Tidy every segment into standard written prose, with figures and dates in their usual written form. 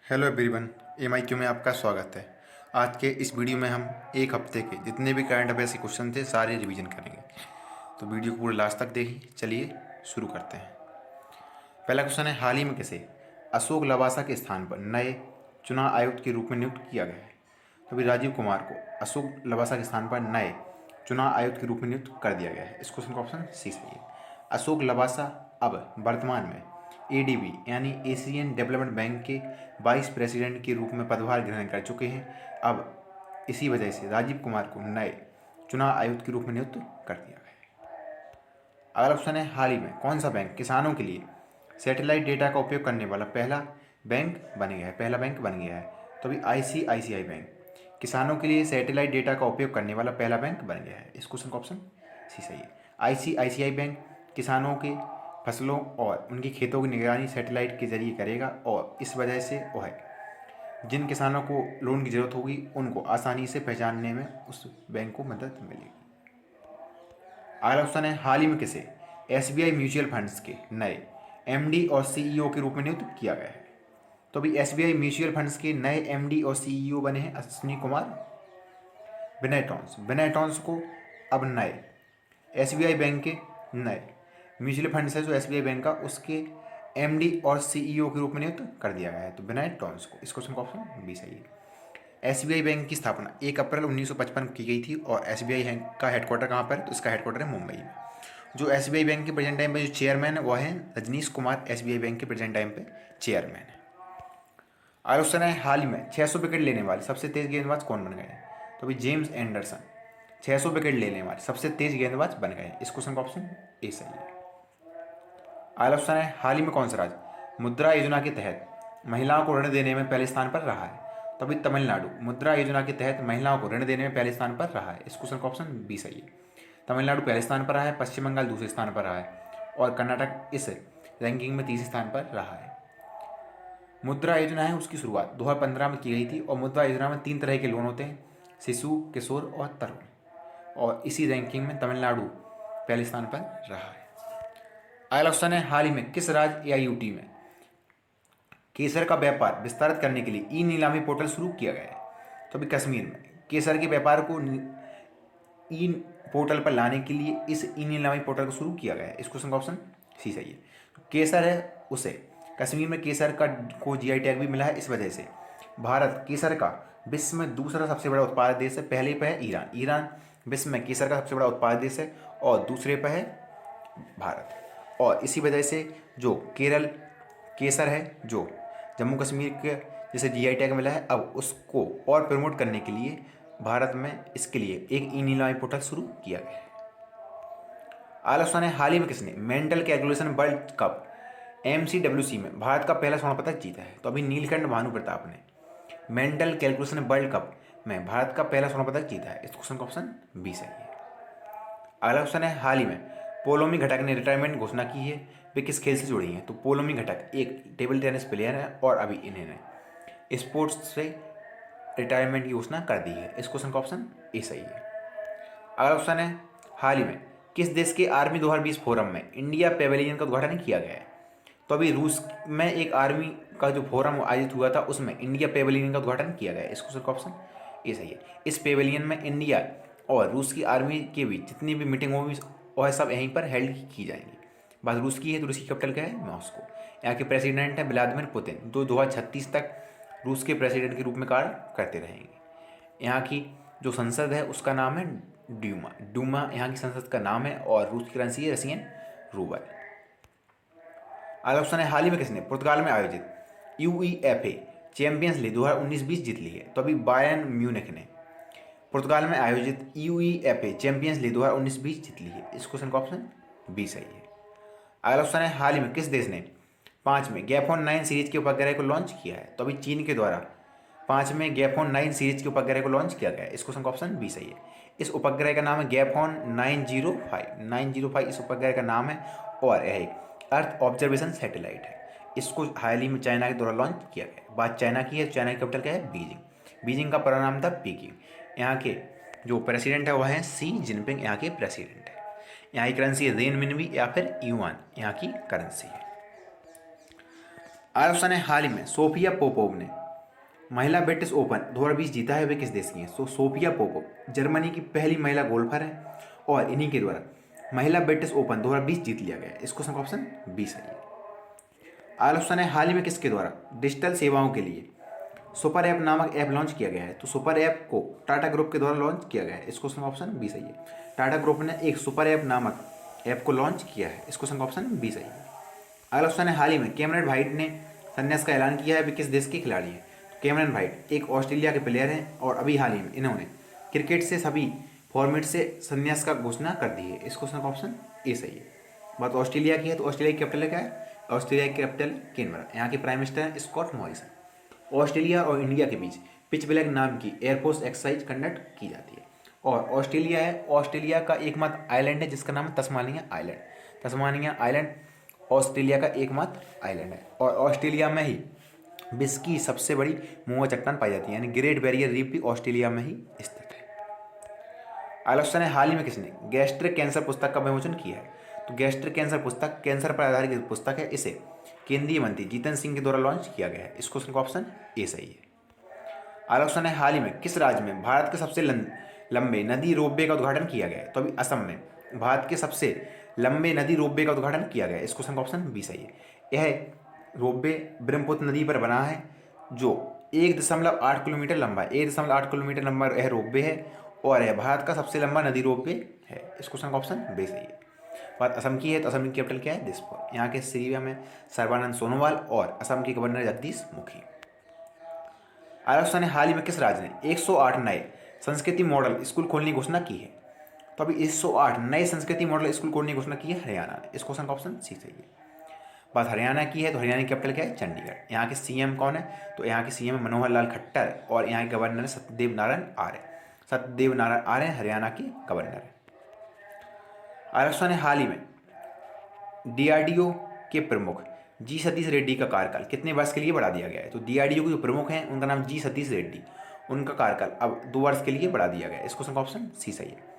Hello everyone, MIQ में आपका स्वागत है। आज के इस वीडियो में हम एक हफ्ते के जितने भी करंट अफेयर्स के क्वेश्चन थे सारे रिवीजन करेंगे। तो वीडियो को पूरे लास्ट तक देखिए। चलिए शुरू करते हैं। पहला क्वेश्चन है, हाल ही में किसे अशोक लवासा के स्थान पर नए चुनाव आयुक्त के रूप में नियुक्त किया गया है? तो अभी राजीव कुमार को अशोक लवासा के स्थान पर नए चुनाव आयुक्त के रूप में नियुक्त कर दिया गया है। इस क्वेश्चन का ऑप्शन सी सही है। अशोक लवासा अब वर्तमान में ADB यानी एशियन डेवलपमेंट बैंक के वाइस प्रेसिडेंट के रूप में पदभार ग्रहण कर चुके हैं। अब इसी वजह से राजीव कुमार को नए चुनाव आयुक्त के रूप में नियुक्त कर दिया गया है। अगला क्वेश्चन है, हाल ही में कौन सा बैंक किसानों के लिए सैटेलाइट डेटा का उपयोग करने वाला पहला बैंक बन गया है? तो अभी ICICI बैंक किसानों के लिए सैटेलाइट डेटा का उपयोग करने वाला पहला बैंक बन गया है। इस क्वेश्चन का ऑप्शन सी सही है। ICICI बैंक किसानों के फसलों और उनके खेतों की निगरानी सैटेलाइट के जरिए करेगा और इस वजह से वह जिन किसानों को लोन की ज़रूरत होगी उनको आसानी से पहचानने में उस बैंक को मदद मिलेगी। अगला क्वेश्चन है, हाल ही में किसे SBI म्यूचुअल फंड्स के नए MD और CEO के रूप में नियुक्त किया गया है? तो अभी SBI म्यूचुअल फंड्स के नए MD और CEO बने हैं अश्विनी कुमार विनय टॉन्स को अब नए SBI बैंक के नए म्यूचुअल फंड्स है जो SBI बैंक का उसके MD और CEO के रूप में नियुक्त कर दिया गया है। तो विनय टॉन्स को। इस क्वेश्चन का ऑप्शन बी सही है। SBI बैंक की स्थापना 1 अप्रैल 1955 की गई थी और SBI का हेडक्वार्टर कहाँ पर है? तो इसका हेडक्वार्टर है मुंबई में। जो SBI बैंक के प्रेजेंट टाइम पे जो चेयरमैन है वह है रजनीश कुमार। SBI बैंक के प्रेजेंट टाइम पे चेयरमैन है। अगला क्वेश्चन है, हाल ही में 600 विकेट लेने वाले सबसे तेज गेंदबाज कौन बन गए हैं? तो अभी जेम्स एंडरसन 600 विकेट लेने वाले सबसे तेज गेंदबाज बन गए हैं। इस क्वेश्चन का ऑप्शन ए सही है। अगला क्वेश्चन है, हाल ही में कौन सा राज्य मुद्रा योजना के तहत महिलाओं को ऋण देने में पहले स्थान पर रहा है? तो अभी तमिलनाडु मुद्रा योजना के तहत महिलाओं को ऋण देने में पहले स्थान पर रहा है। इस क्वेश्चन का ऑप्शन बी सही है। तमिलनाडु पहले स्थान पर रहा है, पश्चिम बंगाल दूसरे स्थान पर रहा है और कर्नाटक इस रैंकिंग में तीसरे स्थान पर रहा है। मुद्रा योजना है उसकी शुरुआत 2015 में की गई थी और मुद्रा योजना में 3 तरह के लोन होते हैं, शिशु, किशोर और तरुण, और इसी रैंकिंग में तमिलनाडु पहले स्थान पर रहा है। अगला क्वेश्चन है, हाल ही में किस राज्य AIUT में केसर का व्यापार विस्तारित करने के लिए नीलामी पोर्टल शुरू किया गया है? तो अभी कश्मीर में केसर के व्यापार को ई पोर्टल पर लाने के लिए इस नीलामी पोर्टल को शुरू किया गया है। इस क्वेश्चन का ऑप्शन सी सही है। केसर है उसे कश्मीर में केसर का को GI टैग भी मिला है। इस वजह से भारत केसर का विश्व में दूसरा सबसे बड़ा उत्पादक देश है। पहले पे है ईरान विश्व में केसर का सबसे बड़ा उत्पादक देश है और दूसरे पर है भारत। और इसी वजह से जो केरल केसर है जो जम्मू कश्मीर के जैसे GI टैग मिला है, अब उसको और प्रमोट करने के लिए भारत में इसके लिए एक नीलामी पोर्टल शुरू किया गया है। अगला क्वेश्चन है, हाल ही में किसने mental calculation world cup MCWC में भारत का पहला स्वर्ण पदक जीता है? तो अभी नीलकंठ भानु प्रताप ने मेंटल कैलकुलेशन वर्ल्ड कप में भारत का पहला स्वर्ण पदक जीता है। इस क्वेश्चन का ऑप्शन बी सही है। अगला क्वेश्चन है, हाल ही में पोलोमी घटक ने रिटायरमेंट घोषणा की है, वे किस खेल से जुड़ी हैं? तो पोलोमी घटक एक टेबल टेनिस प्लेयर है और अभी इन्होंने स्पोर्ट्स से रिटायरमेंट की घोषणा कर दी है। इस क्वेश्चन का ऑप्शन ए सही है। अगला क्वेश्चन है, हाल ही में किस देश के आर्मी 2020 फोरम में इंडिया पेवेलियन का उद्घाटन किया गया है? तो अभी रूस में एक आर्मी का जो फोरम आयोजित हुआ था उसमें इंडिया पेवेलियन का उद्घाटन किया गया है। इस क्वेश्चन का ऑप्शन ए सही है। इस पेवेलियन में इंडिया और रूस की आर्मी के बीच जितनी भी मीटिंग होगी वह सब यहीं पर हेल्ड की जाएंगी। बात रूस की है तो रूस की कैपिटल क्या है? मॉस्को। यहाँ के प्रेसिडेंट हैं व्लादिमीर पुतिन, जो 2036 तक रूस के प्रेसिडेंट के रूप में कार्य करते रहेंगे। यहाँ की जो संसद है उसका नाम है डूमा यहाँ की संसद का नाम है और रूस की करेंसी है रशियन रूबल। अगला क्वेश्चन है, हाल ही में किसने पुर्तगाल में आयोजित UEFA चैंपियंस लीग 2019-20 जीत ली है? तो अभी बायर्न म्यूनिख ने पुर्तगाल में आयोजित UEFA चैंपियंस लीग 2019-20 जीत ली है। इस क्वेश्चन का ऑप्शन बी सही है। अगला क्वेश्चन है, हाल ही में किस देश ने 5वें गैफोन 9 सीरीज के उपग्रह को लॉन्च किया है? तो अभी चीन के द्वारा 5वें गैफोन 9 सीरीज के उपग्रह को लॉन्च किया गया है। इस क्वेश्चन का ऑप्शन बी सही है। इस उपग्रह का नाम है गैफोन 905 इस उपग्रह का नाम है और यह एक अर्थ ऑब्जर्वेशन सैटेलाइट है। इसको हाल ही में चाइना के द्वारा लॉन्च किया गया है। बात चाइना की है, चाइना की कैपिटल क्या है? बीजिंग का पूरा नाम था पीकिंग। यहाँ के जो प्रेसिडेंट है वह है शी जिनपिंग, यहाँ के प्रेसिडेंट है। यहाँ की करेंसी है रेनमिनबी या फिर युआन, यहाँ की करेंसी है। ऑप्शन है हाल ही में सोफिया पोपोव ने महिला ब्रिटिश ओपन 2020 जीता है, वे किस देश की हैं? सोफिया पोपोव जर्मनी की पहली महिला गोल्फर है और इन्हीं के द्वारा महिला ब्रिटिश ओपन 2020 जीत लिया गया है। इस क्वेश्चन का ऑप्शन 20 है। ऑप्शन है हाल ही में किसके द्वारा डिजिटल सेवाओं के लिए सुपर ऐप नामक ऐप लॉन्च किया गया है? तो सुपर ऐप को टाटा ग्रुप के द्वारा लॉन्च किया गया है। इस क्वेश्चन का ऑप्शन 20 है। टाटा ग्रुप ने एक सुपर ऐप नामक ऐप को लॉन्च किया है। इस क्वेश्चन का ऑप्शन 20 है। अगला ऑप्शन है हाल ही में कैमरन वाइट ने संन्यास का ऐलान किया है, वे किस देश के खिलाड़ी हैं? तो कैमरन वाइट एक ऑस्ट्रेलिया के प्लेयर हैं और अभी हाल ही में इन्होंने क्रिकेट से सभी फॉर्मेट से संन्यास का घोषणा कर दी है। इस क्वेश्चन का ऑप्शन ए सही है। बात ऑस्ट्रेलिया की है, तो ऑस्ट्रेलिया की कैपिटल क्या है? ऑस्ट्रेलिया की कैपिटल कैनबरा। यहाँ के प्राइम मिनिस्टर हैं स्कॉट मॉरिसन। ऑस्ट्रेलिया और इंडिया के बीच पिच ब्लैक नाम की एयरफोर्स एक्सरसाइज कंडक्ट की जाती है। और ऑस्ट्रेलिया है, ऑस्ट्रेलिया का एकमात्र आइलैंड है जिसका नाम है Tasmania island. Tasmania island Australia का एकमात्र आइलैंड है और ऑस्ट्रेलिया में ही विश्व की सबसे बड़ी मोआ चट्टान पाई जाती है, यानी ग्रेट बैरियर रीफ भी ऑस्ट्रेलिया में ही स्थित है। आलोचना है हाल ही में किसने गैस्ट्रिक कैंसर पुस्तक का विमोचन किया है? तो गैस्ट्रिक कैंसर पुस्तक कैंसर पर आधारित पुस्तक है, इसे केंद्रीय मंत्री जितेंद्र सिंह के द्वारा लॉन्च किया गया है। इस क्वेश्चन का ऑप्शन ए सही है। आलोचना है हाल ही में किस राज्य में भारत के सबसे लंबे नदी रोपवे का उद्घाटन किया गया है? तो अभी असम में भारत के सबसे लंबे नदी रोपवे का उद्घाटन किया गया है। इस क्वेश्चन का ऑप्शन बी सही है। यह रोपवे ब्रह्मपुत्र नदी पर बना है जो 1.8 किलोमीटर लंबा है। 1.8 किलोमीटर लंबा यह रोपवे है और यह भारत का सबसे लंबा नदी रोपवे है। इस क्वेश्चन का ऑप्शन बी सही है। बात असम की है, तो असम की कैपिटल क्या है? दिसपुर। यहाँ के सीएम में सर्बानंद सोनोवाल और असम के गवर्नर जगदीश मुखी। राजस्थान ने हाल ही में किस राज्य ने 108 नए संस्कृति मॉडल स्कूल खोलने की घोषणा की है? तो अभी 108 नए संस्कृति मॉडल स्कूल खोलने की घोषणा की है हरियाणा ने। इस क्वेश्चन का ऑप्शन सी सही है। बात हरियाणा की है, तो हरियाणा की कैपिटल क्या है? चंडीगढ़। यहाँ के सीएम कौन है? तो यहाँ के सीएम मनोहर लाल खट्टर और यहाँ के गवर्नर है सत्यदेव नारायण आर्य। सत्यदेव नारायण आर्य हरियाणा के गवर्नर है। राजस्थान ने हाल ही में डीआरडीओ के प्रमुख जी सतीश रेड्डी का कार्यकाल कितने वर्ष के लिए बढ़ा दिया गया है? तो डीआरडीओ के जो प्रमुख हैं उनका नाम जी सतीश रेड्डी, उनका कार्यकाल अब 2 वर्ष के लिए बढ़ा दिया गया है। इस क्वेश्चन का ऑप्शन सी सही है।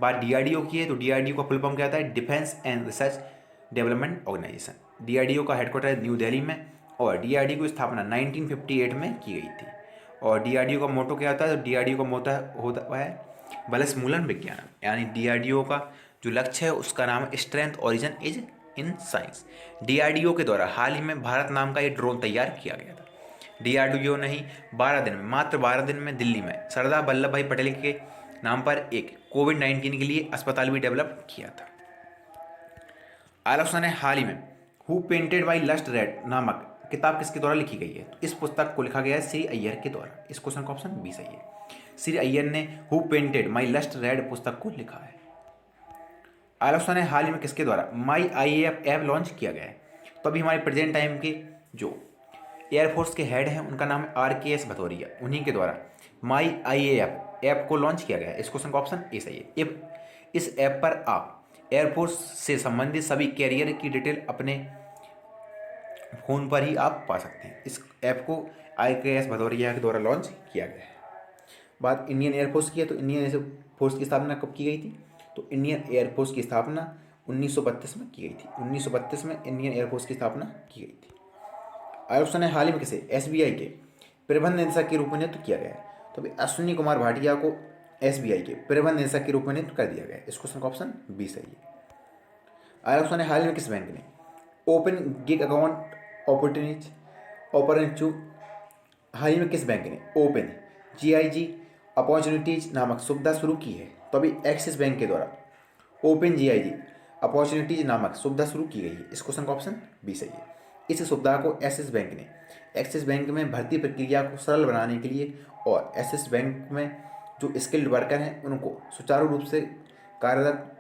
बात डीआरडीओ की है, तो डीआरडीओ का फुल फॉर्म क्या होता है? Defence and research development organisation. DRDO का हेडक्वार्टर है न्यू दिल्ली में और डीआरडीओ की स्थापना 1958 में की गई थी। और डीआरडीओ का मोटो क्या होता है? तो डीआरडीओ का मोटो होता है बलस मूलन विज्ञान, यानी डीआरडीओ का जो लक्ष्य है उसका नाम है strength origin is in science. DRDO के द्वारा हाल ही में भारत नाम का ये ड्रोन तैयार किया गया था। डीआरडीओ ने ही 12 दिन में, मात्र 12 दिन में दिल्ली में सरदार वल्लभ भाई पटेल के नाम पर एक कोविड-19 के लिए अस्पताल भी डेवलप किया था। आलोचना ने हाल ही में who painted my lust red नामक किताब किसके द्वारा लिखी गई है? तो इस पुस्तक को लिखा गया है श्री अय्यर के द्वारा। इस क्वेश्चन का ऑप्शन बी सही है। श्री अय्यर ने who painted my lust red पुस्तक को लिखा है। आलोचना ने हाल ही में किसके द्वारा माई आईएएफ ऐप लॉन्च किया गया है? तो अभी हमारे प्रेजेंट टाइम के जो एयरफोर्स के हेड हैं उनका नाम है RKS भदौरिया, उन्हीं के द्वारा माई आईएएफ ऐप को लॉन्च किया गया है। इस क्वेश्चन का ऑप्शन ए सही है। इस ऐप पर आप एयरफोर्स से संबंधित सभी कैरियर की डिटेल अपने फ़ोन पर ही आप पा सकते हैं। इस ऐप को RKS भदौरिया के द्वारा लॉन्च किया गया है। बात इंडियन एयरफोर्स की है, तो इंडियन एयरफोर्स की स्थापना कब की गई थी? तो इंडियन एयरफोर्स की स्थापना 1932 में की गई थी। 1932 में इंडियन एयरफोर्स की स्थापना की गई थी। आलोचना ने हाल ही में किसे SBI के प्रबंध निदेशक के रूप में नियुक्त किया गया है? तो अभी अश्विनी कुमार भाटिया को SBI के प्रबंध निदेशक के रूप में नियुक्त कर दिया गया है। इस क्वेश्चन का ऑप्शन बी सही है। आलोचना ने हाल ही में किस बैंक ने ओपन गिग अकाउंट अपॉर्चुनिटी हाल ही में किस बैंक ने ओपन GIG अपॉर्चुनिटीज नामक सुविधा शुरू की है? तो अभी एक्सिस बैंक के द्वारा ओपन GIG अपॉर्चुनिटीज नामक सुविधा शुरू की गई है। इस क्वेश्चन का ऑप्शन बी सही है। इस सुविधा को एक्सिस बैंक में भर्ती प्रक्रिया को सरल बनाने के लिए और एक्सिस बैंक में जो स्किल्ड वर्कर हैं उनको सुचारू रूप से कार्यरत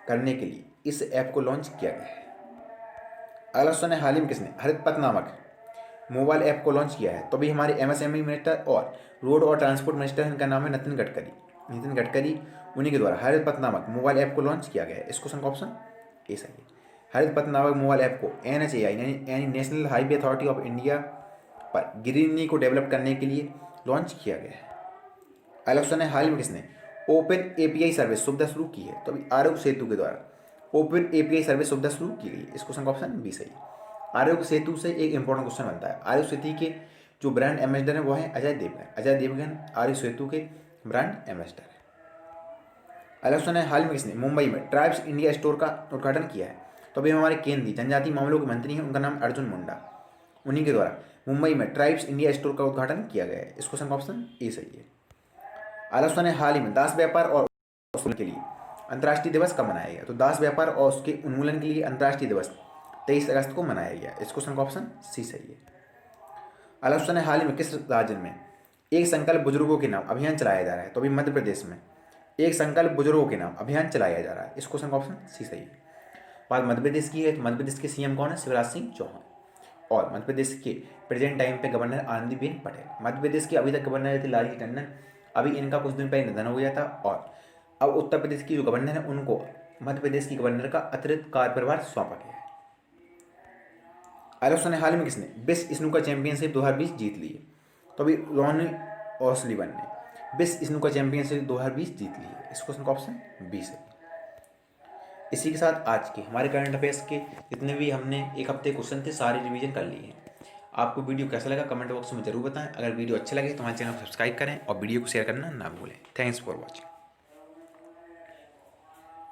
करने के लिए इस ऐप को लॉन्च किया गया है। आलोचना ने हाल ही में किसने हरित पथ नामक मोबाइल ऐप को लॉन्च किया है? तो अभी हमारे MSME मिनिस्टर और रोड और ट्रांसपोर्ट मिनिस्टर इनका नाम है नितिन गडकरी, उन्हीं के द्वारा हरित पथ नामक मोबाइल ऐप को लॉन्च किया गया है। इस क्वेश्चन का ऑप्शन ए सही है। हरित पथ नामक मोबाइल ऐप को NHAI यानी national highway authority of India पर ग्रीनरी को डेवलप करने के लिए लॉन्च किया गया है। आलोचना ने हाल ही में किसने ओपन API सर्विस सुविधा शुरू की है? तो अभी आरोग्य सेतु के द्वारा ओपन API सर्विस सुविधा शुरू की गई है। इस क्वेश्चन का ऑप्शन बी सही। आरोग्य सेतु से एक इंपॉर्टेंट क्वेश्चन बनता है। आरोग्य सेतु के जो ब्रांड एम्बेसडर है वो है अजय देवगन। अजय देवगन आरोग्य सेतु के ब्रांड एम्बेसडर है। अगला क्वेश्चन है, हाल में किसने मुंबई में ट्राइब्स इंडिया स्टोर का उद्घाटन किया है? तो अभी हमारे केंद्रीय जनजातीय मामलों के मंत्री हैं, उनका नाम अर्जुन मुंडा। उन्हीं के द्वारा मुंबई में ट्राइब्स इंडिया स्टोर का उद्घाटन किया गया है। इस क्वेश्चन का ऑप्शन ए सही है। अगला क्वेश्चन है, हाल ही में दास व्यापार और उन्मूलन के लिए अंतर्राष्ट्रीय दिवस कब मनाया गया? तो दास व्यापार और उसके उन्मूलन के लिए अंतर्राष्ट्रीय दिवस 23 अगस्त को मनाया गया। इस क्वेश्चन का ऑप्शन सी सही है। अगला क्वेश्चन है, हाल ही में किस राज्य में एक संकल्प बुजुर्गों के नाम अभियान चलाया जा रहा है? तो अभी मध्य प्रदेश में एक संकल्प बुजुर्गों के नाम अभियान चलाया जा रहा है। इस क्वेश्चन का ऑप्शन सी सही है। बात मध्य प्रदेश की है, तो मध्य प्रदेश के सीएम कौन है? शिवराज सिंह चौहान। और मध्य प्रदेश के प्रेजेंट टाइम पे गवर्नर आनंदीबेन पटेल। मध्य प्रदेश के अभी तक गवर्नर थे लालजी टंडन, अभी इनका कुछ दिन पहले निधन हो गया था। और अब उत्तर प्रदेश की जो गवर्नर है उनको मध्य प्रदेश की गवर्नर का अतिरिक्त कार्यप्रभार सौंपा गया है। अगला क्वेश्चन है, हाल में किसने विश्व स्नूकर चैंपियनशिप 2020 जीत ली है? तो अभी रॉनी ओसलिवन ने विश्व स्नूकर चैंपियनशिप 2020 जीत ली है। इस क्वेश्चन का ऑप्शन बी है। इसी के साथ आज के हमारे करंट अफेयर्स के जितने भी हमने एक हफ्ते क्वेश्चन थे सारे रिवीजन कर लिए हैं। आपको वीडियो कैसा लगा कमेंट बॉक्स में जरूर बताएं। अगर वीडियो अच्छा लगे तो हमारे चैनल को सब्सक्राइब करें और वीडियो को शेयर करना ना भूलें। Thanks for watching.